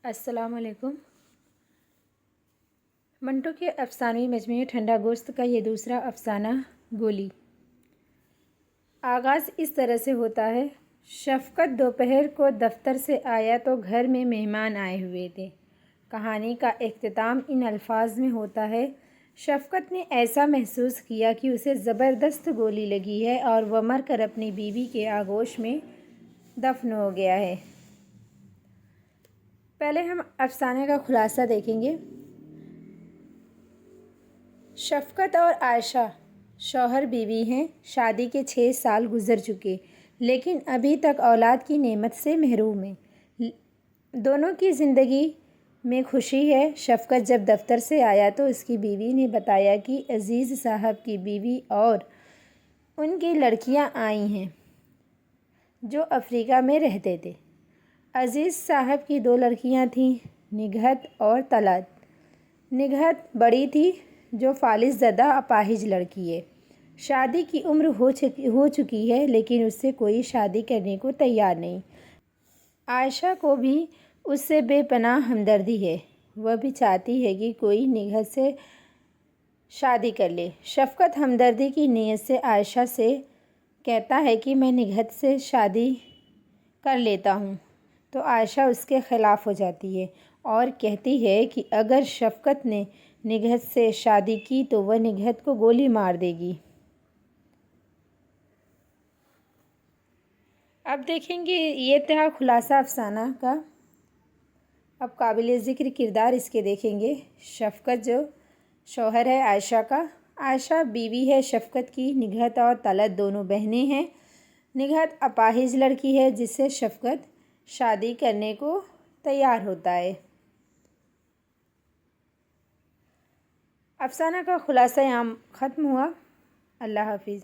السلام علیکم۔ منٹو کے افسانوی مجموعے ٹھنڈا گوشت کا یہ دوسرا افسانہ گولی۔ آغاز اس طرح سے ہوتا ہے: شفقت دوپہر کو دفتر سے آیا تو گھر میں مہمان آئے ہوئے تھے۔ کہانی کا اختتام ان الفاظ میں ہوتا ہے: شفقت نے ایسا محسوس کیا کہ اسے زبردست گولی لگی ہے اور وہ مر کر اپنی بیوی کے آغوش میں دفن ہو گیا ہے۔ پہلے ہم افسانے کا خلاصہ دیکھیں گے۔ شفقت اور عائشہ شوہر بیوی ہیں۔ شادی کے 6 سال گزر چکے، لیکن ابھی تک اولاد کی نعمت سے محروم ہیں۔ دونوں کی زندگی میں خوشی ہے۔ شفقت جب دفتر سے آیا تو اس کی بیوی نے بتایا کہ عزیز صاحب کی بیوی اور ان کی لڑکیاں آئی ہیں جو افریقہ میں رہتے تھے۔ عزیز صاحب کی 2 لڑکیاں تھیں، نگہت اور طلعت۔ نگہت بڑی تھی جو فالج زدہ اپاہج لڑکی ہے۔ شادی کی عمر ہو چکی ہے لیکن اس سے کوئی شادی کرنے کو تیار نہیں۔ عائشہ کو بھی اس سے بے پناہ ہمدردی ہے۔ وہ بھی چاہتی ہے کہ کوئی نگہت سے شادی کر لے۔ شفقت ہمدردی کی نیت سے عائشہ سے کہتا ہے کہ میں نگہت سے شادی کر لیتا ہوں، تو عائشہ اس کے خلاف ہو جاتی ہے اور کہتی ہے کہ اگر شفقت نے نگہت سے شادی کی تو وہ نگہت کو گولی مار دے گی۔ اب دیکھیں گے، یہ تھا خلاصہ افسانہ کا۔ اب قابل ذکر کردار اس کے دیکھیں گے۔ شفقت جو شوہر ہے عائشہ کا، عائشہ بیوی ہے شفقت کی۔ نگہت اور طلعت دونوں بہنیں ہیں۔ نگہت اپاہج لڑکی ہے جس سے شفقت شادی کرنے کو تیار ہوتا ہے۔ افسانہ کا خلاصہ یہاں ختم ہوا۔ اللہ حافظ۔